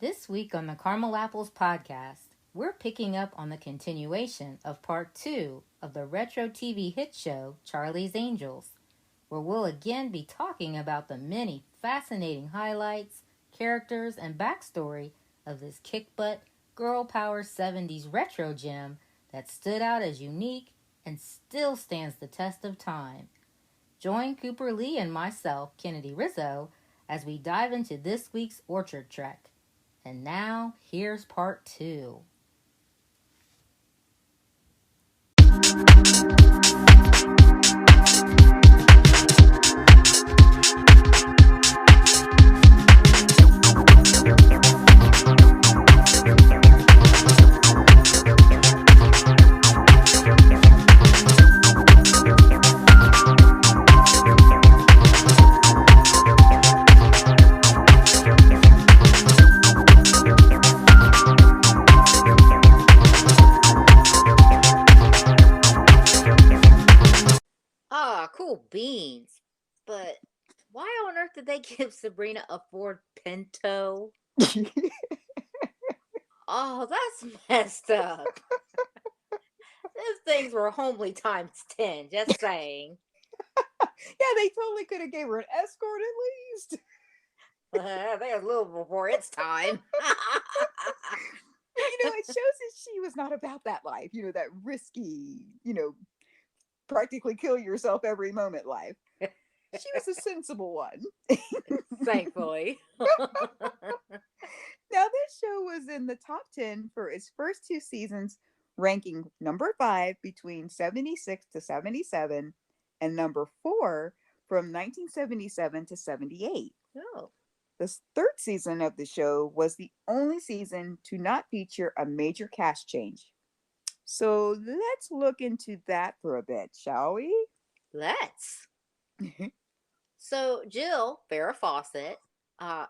This week on the Caramel Apples podcast, we're picking up on the continuation of part 2 of the retro TV hit show Charlie's Angels, where we'll again be talking about the many fascinating highlights, characters, and backstory of this kick-butt, girl power 70s retro gem that stood out as unique and still stands the test of time. Join Cooper Lee and myself, Kennedy Rizzo, as we dive into this week's Orchard Trek. And now, here's part 2. Cool beans. But why on earth did they give Sabrina a Ford Pinto? Oh, that's messed up. Those things were homely times 10, just saying. Yeah, they totally could have gave her an escort at least. They was a little before its time. It shows that she was not about that life, that risky, practically kill yourself every moment life. She was a sensible one. Thankfully. Now, this show was in the top 10 for its first 2 seasons, ranking number 5 between 76 to 77 and number 4 from 1977 to 78. Oh. The third season of the show was the only season to not feature a major cast change. So let's look into that for a bit, shall we? Let's. So Jill, Farrah Fawcett,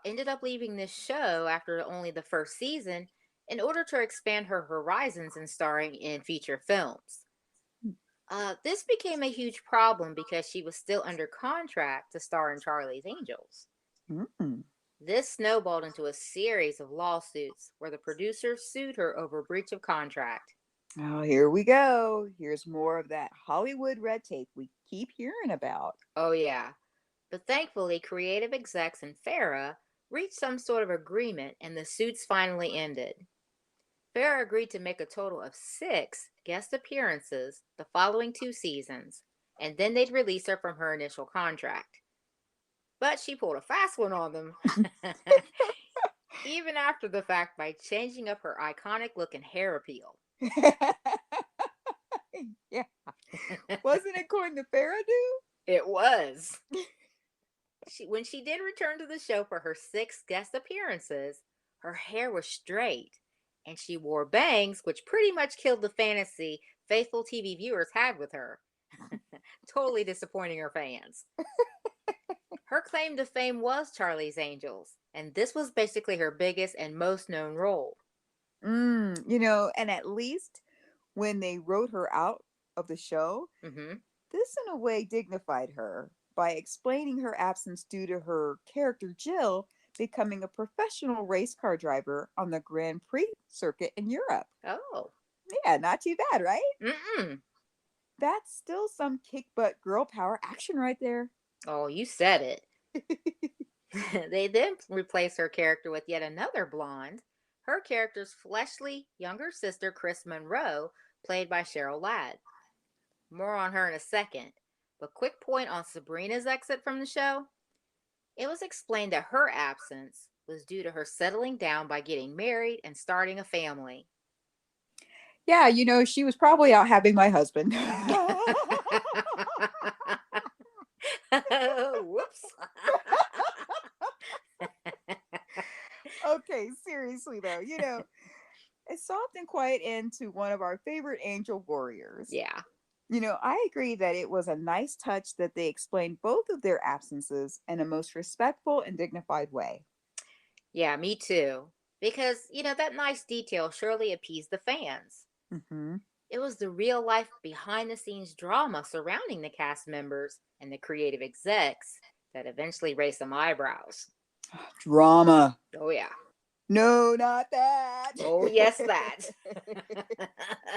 ended up leaving this show after only the first season in order to expand her horizons and starring in feature films. This became a huge problem because she was still under contract to star in Charlie's Angels. Mm. This snowballed into a series of lawsuits where the producers sued her over breach of contract. Oh, here we go. Here's more of that Hollywood red tape we keep hearing about. Oh, yeah. But thankfully, creative execs and Farrah reached some sort of agreement and the suits finally ended. Farrah agreed to make a total of 6 guest appearances the following 2 seasons, and then they'd release her from her initial contract. But she pulled a fast one on them, even after the fact, by changing up her iconic look and hair appeal. Yeah. Wasn't it according to Farrah, dude? It was. When she did return to the show for her 6 guest appearances, her hair was straight, and she wore bangs, which pretty much killed the fantasy faithful TV viewers had with her. Totally disappointing her fans. Her claim to fame was Charlie's Angels, and this was basically her biggest and most known role. And at least when they wrote her out of the show, this in a way dignified her by explaining her absence due to her character Jill becoming a professional race car driver on the Grand Prix circuit in Europe. Oh. Yeah, not too bad, right? Mm-mm. That's still some kick-butt girl power action right there. Oh, you said it. They then replaced her character with yet another blonde, her character's fleshly younger sister, Chris Monroe, played by Cheryl Ladd. More on her in a second, but quick point on Sabrina's exit from the show. It was explained that her absence was due to her settling down by getting married and starting a family. Yeah, she was probably out having my husband. Whoops. Okay, seriously though, a soft and quiet end to one of our favorite angel warriors. Yeah. I agree that it was a nice touch that they explained both of their absences in a most respectful and dignified way. Yeah, me too. Because, that nice detail surely appeased the fans. Mm-hmm. It was the real life behind the scenes drama surrounding the cast members and the creative execs that eventually raised some eyebrows. Drama. Oh, yeah. No, not that. Oh, yes, that.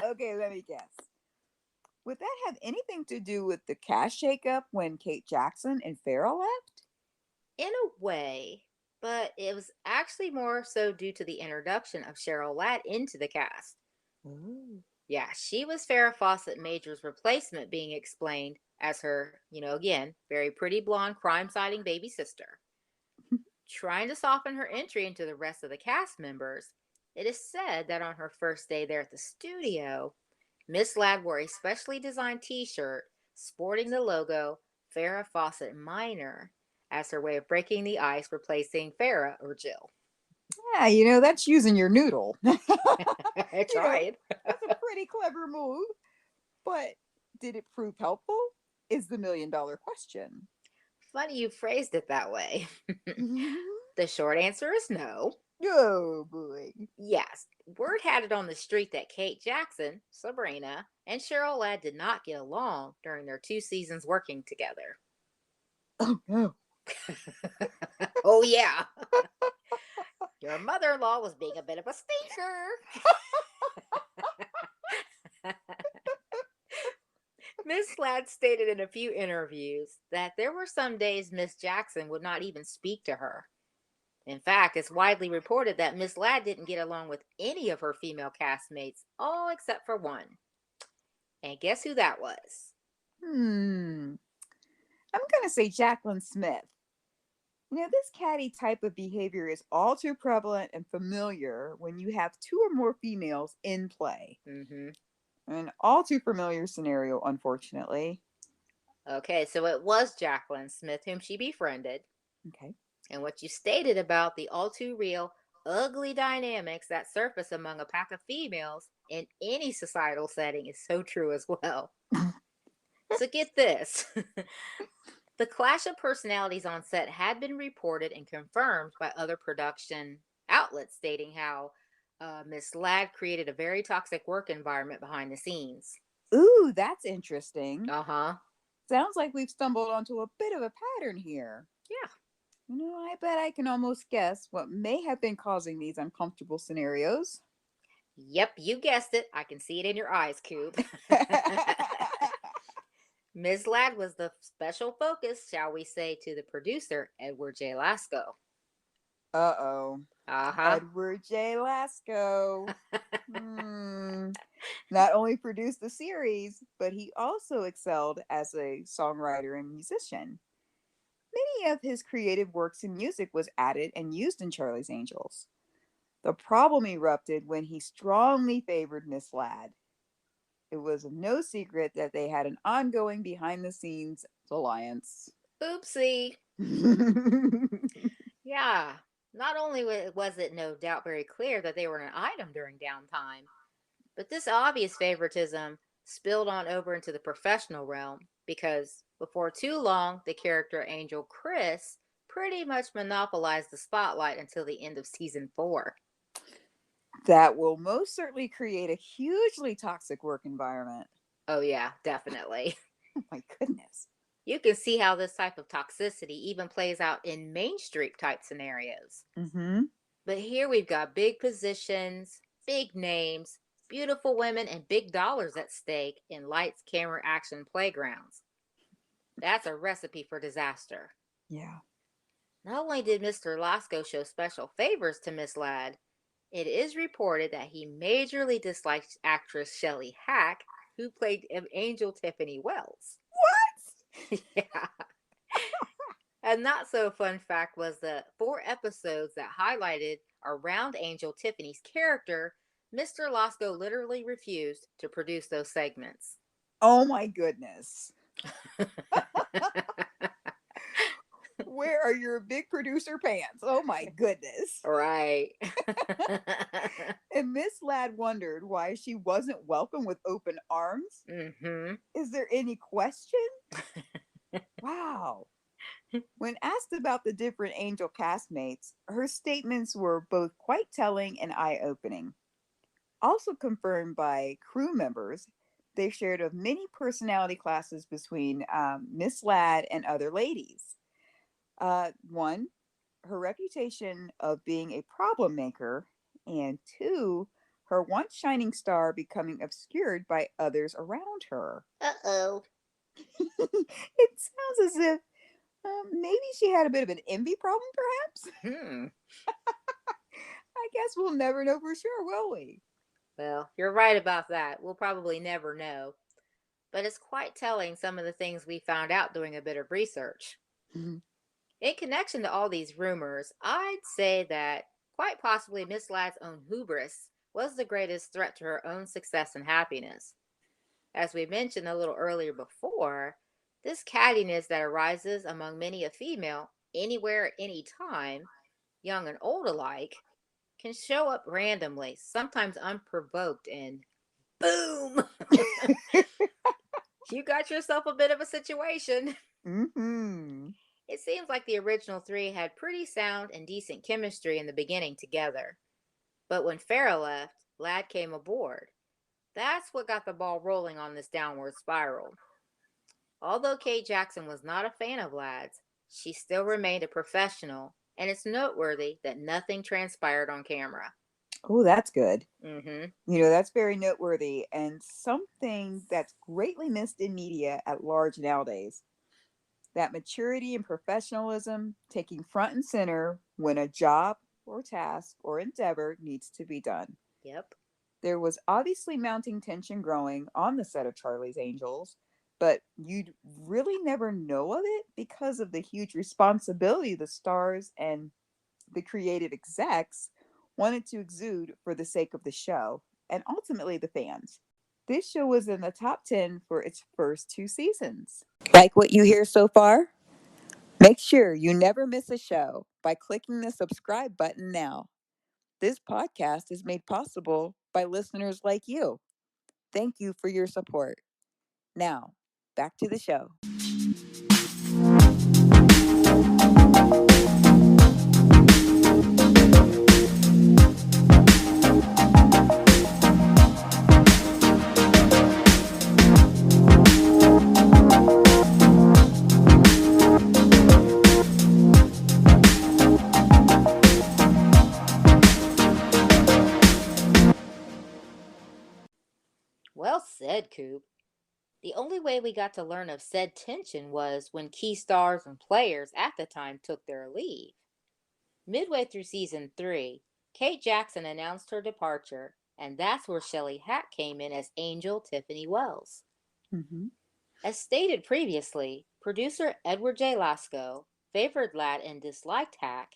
Okay, let me guess. Would that have anything to do with the cast shakeup when Kate Jackson and Farrah left? In a way, but it was actually more so due to the introduction of Cheryl Ladd into the cast. Ooh. Yeah, she was Farrah Fawcett Major's replacement, being explained as her, again, very pretty blonde crime fighting baby sister. Trying to soften her entry into the rest of the cast members, it is said that on her first day there at the studio, Miss Ladd wore a specially designed t shirt sporting the logo Farrah Fawcett Minor as her way of breaking the ice, replacing Farrah or Jill. Yeah, that's using your noodle. I tried. That's a pretty clever move. But did it prove helpful? Is the $1,000,000 question. Funny you phrased it that way. The short answer is no. Oh boy. Yes, word had it on the street that Kate Jackson, Sabrina, and Cheryl Ladd did not get along during their 2 seasons working together. Oh no. Oh, yeah. Your mother in law was being a bit of a stinker. Miss Ladd stated in a few interviews that there were some days Miss Jackson would not even speak to her. In fact, it's widely reported that Miss Ladd didn't get along with any of her female castmates, all except for one. And guess who that was? I'm going to say Jaclyn Smith. This catty type of behavior is all too prevalent and familiar when you have two or more females in play. Mm-hmm. An all too familiar scenario, unfortunately. Okay, so it was Jaclyn Smith whom she befriended. Okay. And what you stated about the all too real, ugly dynamics that surface among a pack of females in any societal setting is so true as well. So get this. The clash of personalities on set had been reported and confirmed by other production outlets, stating how Miss Ladd created a very toxic work environment behind the scenes. Ooh, that's interesting. Uh-huh. Sounds like we've stumbled onto a bit of a pattern here. Yeah. I bet I can almost guess what may have been causing these uncomfortable scenarios. Yep, you guessed it. I can see it in your eyes, Coop. Ms. Ladd was the special focus, shall we say, to the producer, Edward J. Lasco. Uh-oh. Uh-huh. Edward J. Lasco. Not only produced the series, but he also excelled as a songwriter and musician. Many of his creative works in music was added and used in Charlie's Angels. The problem erupted when he strongly favored Miss Ladd. It was no secret that they had an ongoing behind-the-scenes alliance. Oopsie. Yeah. Not only was it no doubt very clear that they were an item during downtime, but this obvious favoritism spilled on over into the professional realm because before too long, the character Angel Chris pretty much monopolized the spotlight until the end of season 4. That will most certainly create a hugely toxic work environment. Oh, yeah, definitely. Oh, my goodness. You can see how this type of toxicity even plays out in Main Street type scenarios. Mm-hmm. But here we've got big positions, big names, beautiful women, and big dollars at stake in lights, camera, action playgrounds. That's a recipe for disaster. Yeah. Not only did Mr. Lasco show special favors to Miss Ladd, it is reported that he majorly disliked actress Shelley Hack, who played Angel Tiffany Wells. What? Yeah. A not so fun fact was the 4 episodes that highlighted around Angel Tiffany's character, Mr. Lasco literally refused to produce those segments. Oh my goodness. Where are your big producer pants? Oh my goodness. Right. And Miss Ladd wondered why she wasn't welcome with open arms. Mm-hmm. Is there any question? Wow. When asked about the different Angel castmates, her statements were both quite telling and eye-opening. Also confirmed by crew members, they shared of many personality classes between Miss Ladd and other ladies. One, her reputation of being a problem maker, and two, her once shining star becoming obscured by others around her. Uh-oh. It sounds as if maybe she had a bit of an envy problem, perhaps? I guess we'll never know for sure, will we? Well, you're right about that. We'll probably never know. But it's quite telling some of the things we found out doing a bit of research. Mhm. In connection to all these rumors, I'd say that quite possibly Miss Ladd's own hubris was the greatest threat to her own success and happiness. As we mentioned a little earlier before, this cattiness that arises among many a female, anywhere, at any time, young and old alike, can show up randomly, sometimes unprovoked, and boom! You got yourself a bit of a situation. Mm-hmm. It seems like the original three had pretty sound and decent chemistry in the beginning together. But when Farrah left, Ladd came aboard. That's what got the ball rolling on this downward spiral. Although Kate Jackson was not a fan of Ladd's, she still remained a professional, and it's noteworthy that nothing transpired on camera. Oh, that's good. Mm-hmm. That's very noteworthy and something that's greatly missed in media at large nowadays. That maturity and professionalism taking front and center when a job or task or endeavor needs to be done. Yep. There was obviously mounting tension growing on the set of Charlie's Angels, but you'd really never know of it because of the huge responsibility the stars and the creative execs wanted to exude for the sake of the show and ultimately the fans. This show was in the top 10 for its first 2 seasons. Like what you hear so far? Make sure you never miss a show by clicking the subscribe button now. This podcast is made possible by listeners like you. Thank you for your support. Now, back to the show. Well said, Coop. The only way we got to learn of said tension was when key stars and players at the time took their leave. Midway through season 3, Kate Jackson announced her departure, and that's where Shelley Hack came in as Angel Tiffany Wells. Mm-hmm. As stated previously, producer Edward J. Lasco favored Ladd and disliked Hack,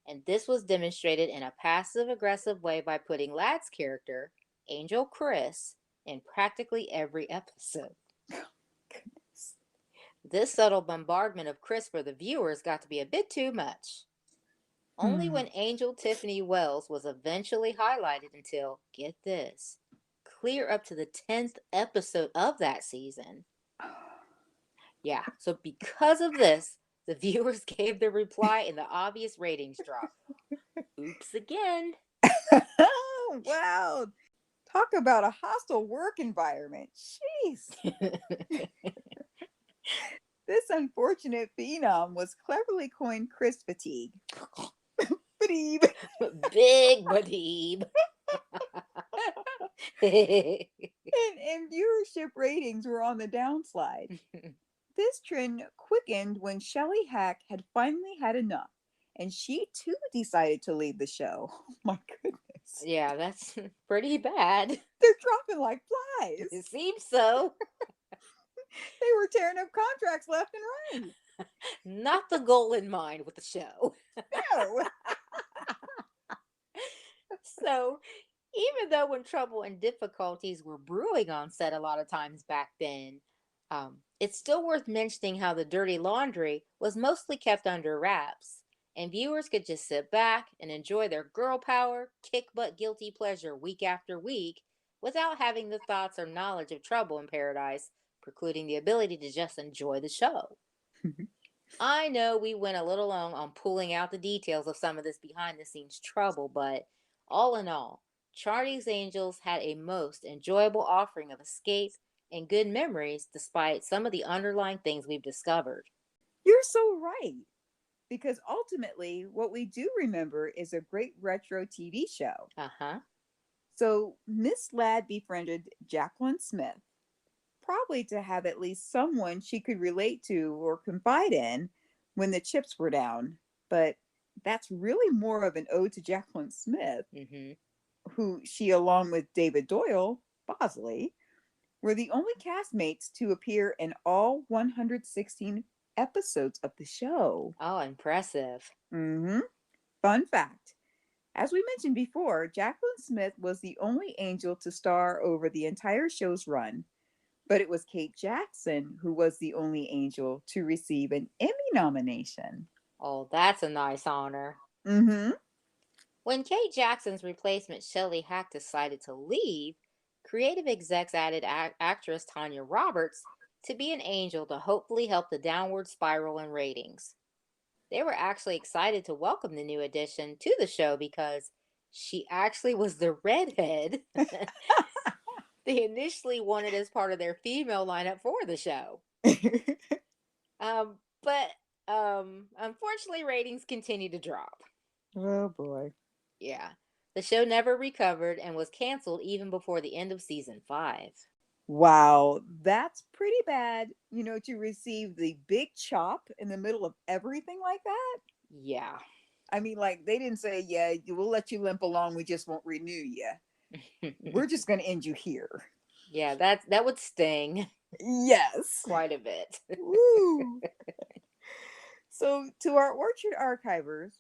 and this was demonstrated in a passive aggressive way by putting Ladd's character, Angel Chris, in practically every episode. Goodness. This subtle bombardment of Chris for the viewers got to be a bit too much. Only when Angel Tiffany Wells was eventually highlighted until, get this, clear up to the 10th episode of that season. Yeah, so because of this, the viewers gave their reply and the obvious ratings drop. Oops again. Wow. Talk about a hostile work environment. Jeez. This unfortunate phenom was cleverly coined Chris fatigue. Fatigue. Big Badib. and viewership ratings were on the downslide. This trend quickened when Shelley Hack had finally had enough, and she too decided to leave the show. Oh my goodness. Yeah, that's pretty bad. They're dropping like flies. It seems so. They were tearing up contracts left and right. Not the goal in mind with the show. No. So, even though when trouble and difficulties were brewing on set a lot of times back then, it's still worth mentioning how the dirty laundry was mostly kept under wraps, and viewers could just sit back and enjoy their girl power, kick butt guilty pleasure week after week without having the thoughts or knowledge of trouble in paradise precluding the ability to just enjoy the show. I know we went a little long on pulling out the details of some of this behind the scenes trouble, but all in all, Charlie's Angels had a most enjoyable offering of escape and good memories despite some of the underlying things we've discovered. You're so right. because ultimately what we do remember is a great retro TV show. Uh-huh. So Miss Ladd befriended Jacqueline Smith, probably to have at least someone she could relate to or confide in when the chips were down. But that's really more of an ode to Jacqueline Smith, Mm-hmm. who she, along with David Doyle, Bosley, were the only castmates to appear in all 116 episodes of the show. Oh, impressive. Mm-hmm. Fun fact. As we mentioned before, Jacqueline Smith was the only angel to star over the entire show's run, but it was Kate Jackson who was the only angel to receive an Emmy nomination. Oh, that's a nice honor. Mm-hmm. When Kate Jackson's replacement Shelley Hack decided to leave, creative execs added actress Tanya Roberts to be an angel to hopefully help the downward spiral in ratings. They were actually excited to welcome the new addition to the show because she actually was the redhead they initially wanted as part of their female lineup for the show. But unfortunately, ratings continue to drop. Oh boy. Yeah. The show never recovered and was canceled even before the end of season 5. Wow, that's pretty bad, to receive the big chop in the middle of everything like that. Yeah. I mean, like, they didn't say, yeah, we'll let you limp along, we just won't renew you. We're just going to end you here. Yeah, that would sting Yes. quite a bit. Woo. So, to our Orchard archivers,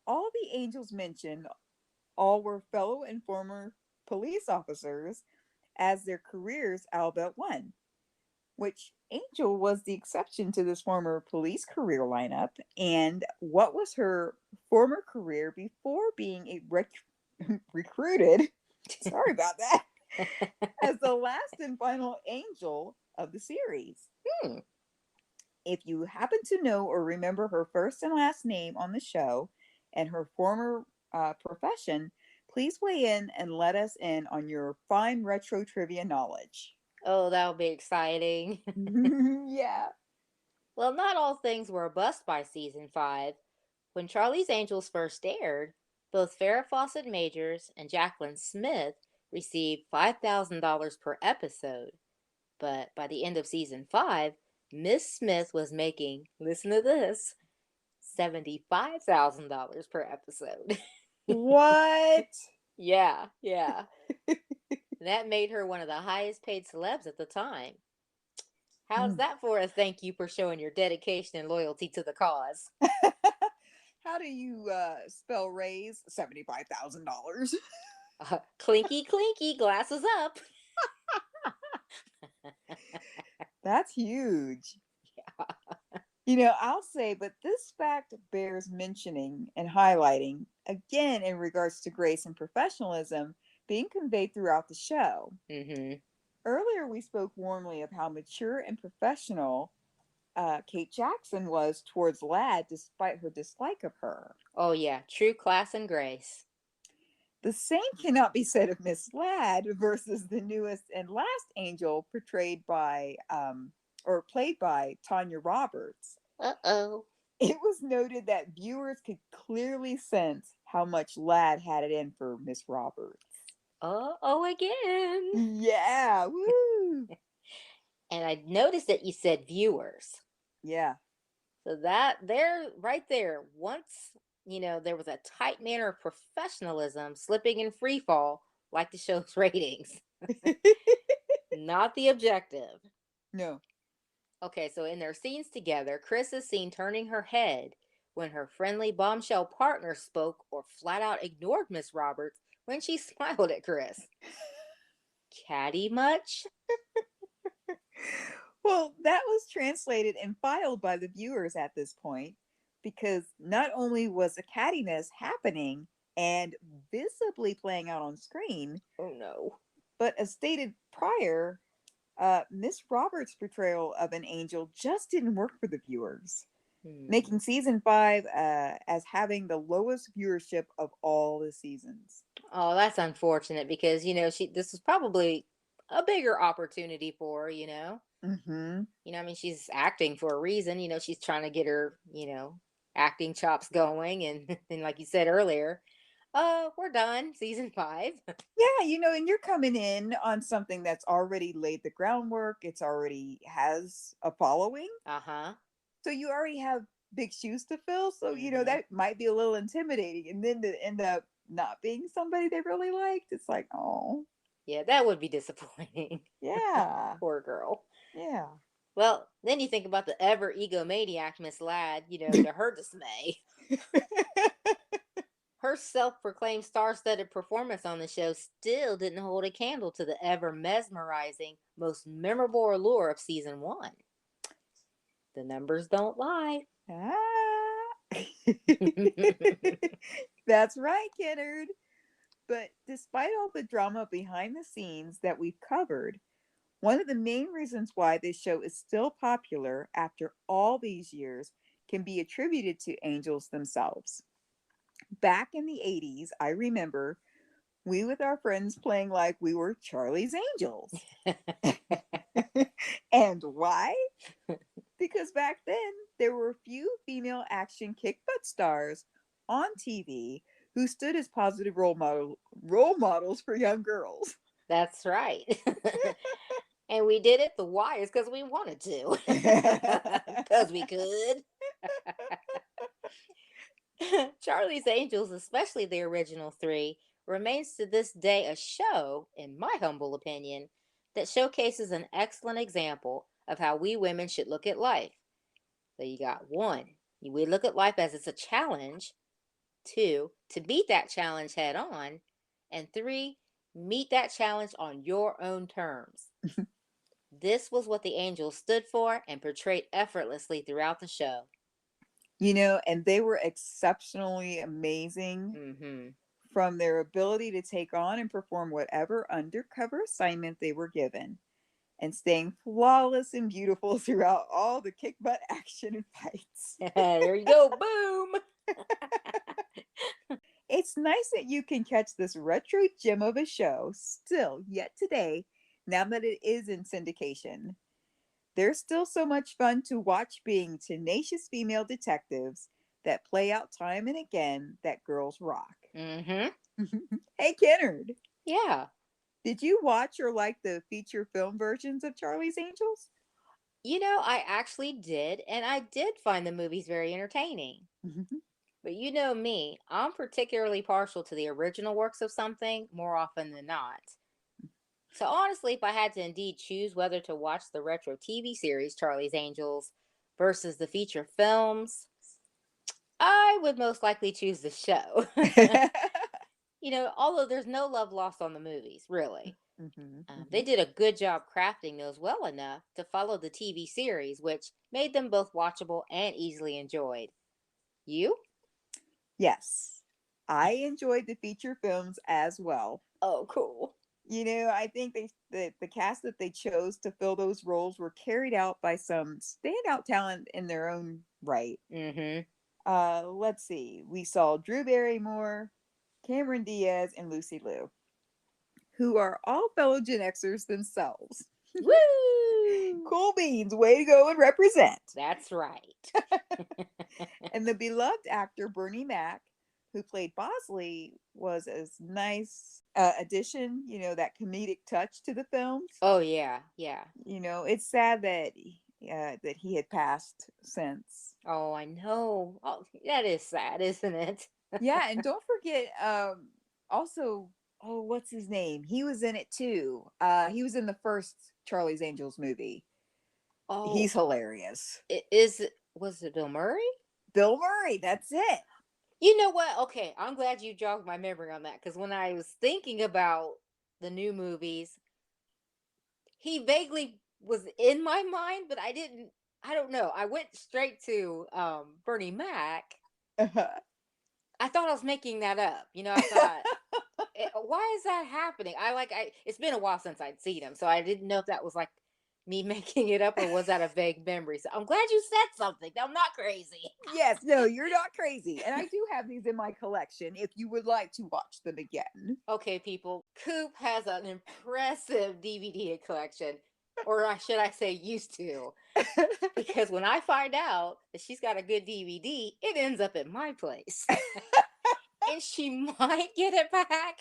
all the angels mentioned all were fellow and former police officers, as their careers all but one, which Angel was the exception to this former police career lineup. And what was her former career before being recruited? Sorry about that. As the last and final angel of the series. Hmm. If you happen to know or remember her first and last name on the show and her former profession, please weigh in and let us in on your fine retro trivia knowledge. Oh, that'll be exciting. Yeah. Well, not all things were a bust by season 5. When Charlie's Angels first aired, both Farrah Fawcett Majors and Jacqueline Smith received $5,000 per episode. But by the end of season 5, Miss Smith was making, listen to this, $75,000 per episode. What? Yeah. That made her one of the highest paid celebs at the time. How's that for a thank you for showing your dedication and loyalty to the cause? How do you spell raise? $75,000. Clinky, clinky, glasses up. That's huge. I'll say, but this fact bears mentioning and highlighting again in regards to grace and professionalism being conveyed throughout the show. Mm-hmm. Earlier, we spoke warmly of how mature and professional Kate Jackson was towards Ladd despite her dislike of her. Oh, yeah. True class and grace. The same cannot be said of Miss Ladd versus the newest and last angel portrayed by or played by Tanya Roberts. Uh-oh. It was noted that viewers could clearly sense how much Ladd had it in for Miss Roberts. Uh-oh again. Yeah, woo! And I noticed that you said viewers. Yeah. So that there, right there, once, there was a tight manner of professionalism slipping in free fall, like the show's ratings. Not the objective. No. Okay, so in their scenes together, Chris is seen turning her head when her friendly bombshell partner spoke or flat out ignored Miss Roberts when she smiled at Chris. Catty much? Well, that was translated and filed by the viewers at this point because not only was the cattiness happening and visibly playing out on screen, Oh no. but as stated prior, Miss Roberts' portrayal of an angel just didn't work for the viewers, making season 5 as having the lowest viewership of all the seasons. Oh, that's unfortunate because this was probably a bigger opportunity for her. Mm-hmm. I mean, she's acting for a reason. She's trying to get her, acting chops going. And like you said earlier, we're done. Season 5. Yeah, and you're coming in on something that's already laid the groundwork. It's already has a following. Uh-huh. So you already have big shoes to fill. So, Mm-hmm. that might be a little intimidating. And then to end up not being somebody they really liked, it's like, oh, Yeah, that would be disappointing. yeah, Poor girl. yeah. Well, then you think about the ever egomaniac Miss Ladd, to her dismay. Her self proclaimed star studded performance on the show still didn't hold a candle to the ever mesmerizing, most memorable allure of season 1. The numbers don't lie. Ah. That's right, Kennard. But despite all the drama behind the scenes that we've covered, one of the main reasons why this show is still popular after all these years can be attributed to angels themselves. Back in the 80s, I remember we with our friends playing like we were Charlie's Angels. And why? Because back then there were few female action kick butt stars on TV who stood as positive role models for young girls. That's right. And we did it. The why is because we wanted to. Because we could. Charlie's Angels, especially the original 3, remains to this day a show, in my humble opinion, that showcases an excellent example of how we women should look at life. So you got 1, we look at life as it's a challenge. 2, to beat that challenge head on. And 3, meet that challenge on your own terms. This was what the Angels stood for and portrayed effortlessly throughout the show. And they were exceptionally amazing Mm-hmm. from their ability to take on and perform whatever undercover assignment they were given, and staying flawless and beautiful throughout all the kick butt action and fights. There you go. Boom. It's nice that you can catch this retro gem of a show still yet today, now that it is in syndication. There's still so much fun to watch being tenacious female detectives that play out time and again that girls rock. Mm-hmm. Hey, Kennard, Yeah. did you watch or like the feature film versions of Charlie's Angels? I actually did, and I did find the movies very entertaining. But you know me, I'm particularly partial to the original works of something more often than not. So honestly, if I had to indeed choose whether to watch the retro TV series Charlie's Angels versus the feature films, I would most likely choose the show. Although there's no love lost on the movies, really. They did a good job crafting those well enough to follow the TV series, which made them both watchable and easily enjoyed. You? Yes, I enjoyed the feature films as well. Oh, cool. I think the cast that they chose to fill those roles were carried out by some standout talent in their own right. Mm-hmm. Let's see. We saw Drew Barrymore, Cameron Diaz, and Lucy Liu, who are all fellow Gen Xers themselves. Woo! Cool beans, way to go and represent. That's right. And the beloved actor Bernie Mac, who played Bosley, was a nice addition, that comedic touch to the films. Oh, yeah, yeah. It's sad that he had passed since. Oh, I know. Oh, that is sad, isn't it? Yeah, and don't forget, also, oh, what's his name? He was in it too. He was in the first Charlie's Angels movie. Oh, He's hilarious. Was it Bill Murray? Bill Murray, that's it. You know what? Okay, I'm glad you jogged my memory on that, because when I was thinking about the new movies, he vaguely was in my mind, but I don't know. I went straight to Bernie Mac. I thought I was making that up. I thought, why is that happening? It's been a while since I'd seen him, so I didn't know if that was like me making it up or was that a vague memory. So I'm glad you said something. I'm not crazy. Yes, no, you're not crazy. And I do have these in my collection if you would like to watch them again. Okay, people. Coop has an impressive DVD collection. Or should I say used to? Because when I find out that she's got a good DVD, it ends up at my place. And she might get it back.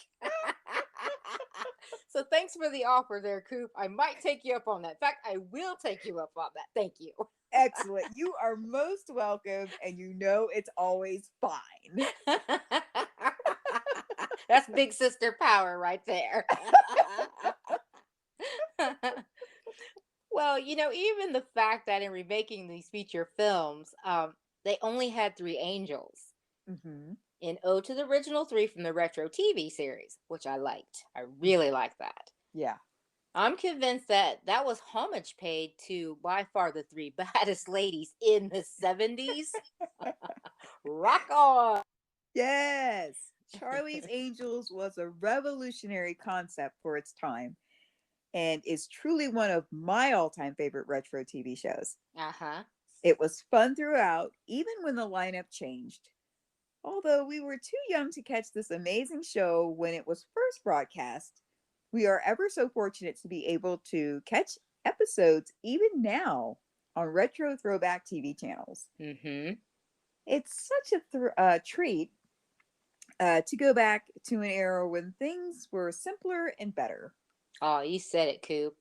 So thanks for the offer there, Coop. I might take you up on that. In fact, I will take you up on that. Thank you. Excellent. You are most welcome, and you know it's always fine. That's big sister power right there. Well, even the fact that in remaking these feature films, they only had 3 angels. Mm-hmm. In ode to the original 3 from the retro TV series, which I liked. I really liked that. Yeah. I'm convinced that was homage paid to by far the 3 baddest ladies in the 70s. Rock on! Yes. Charlie's Angels was a revolutionary concept for its time and is truly one of my all-time favorite retro TV shows. Uh-huh. It was fun throughout, even when the lineup changed. Although we were too young to catch this amazing show when it was first broadcast, we are ever so fortunate to be able to catch episodes even now on retro throwback TV channels. Mm-hmm. It's such a treat to go back to an era when things were simpler and better. Oh, you said it, Coop.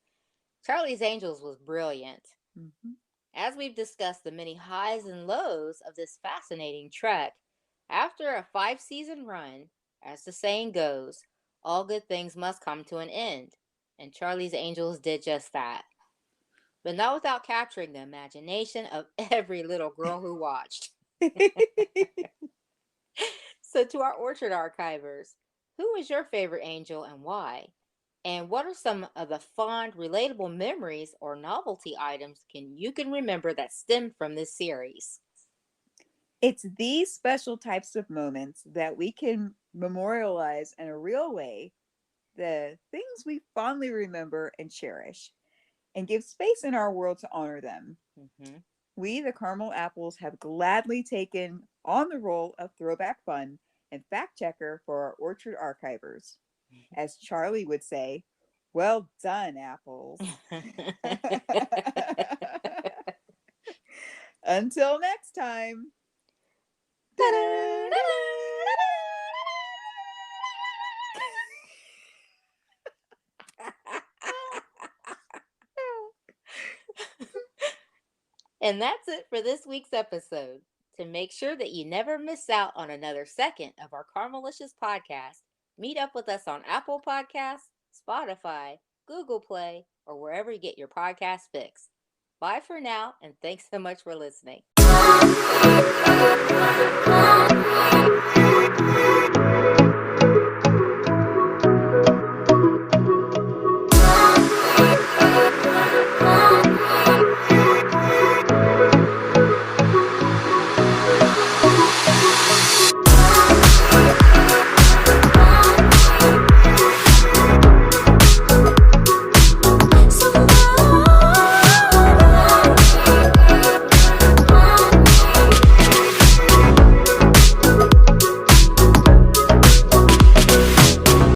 Charlie's Angels was brilliant. Mm-hmm. As we've discussed the many highs and lows of this fascinating trek, after a 5-season run, as the saying goes, all good things must come to an end, and Charlie's Angels did just that. But not without capturing the imagination of every little girl who watched. So to our Orchard archivers, who was your favorite angel and why? And what are some of the fond, relatable memories or novelty items you can remember that stem from this series? It's these special types of moments that we can memorialize in a real way, the things we fondly remember and cherish, and give space in our world to honor them. Mm-hmm. We, the Caramel Apples, have gladly taken on the role of throwback fun and fact checker for our Orchard archivers. As Charlie would say, well done, Apples. Until next time. And that's it for this week's episode. To make sure that you never miss out on another second of our Caramelicious podcast, meet up with us on Apple Podcasts, Spotify, Google Play, or wherever you get your podcast fix. Bye for now, and thanks so much for listening.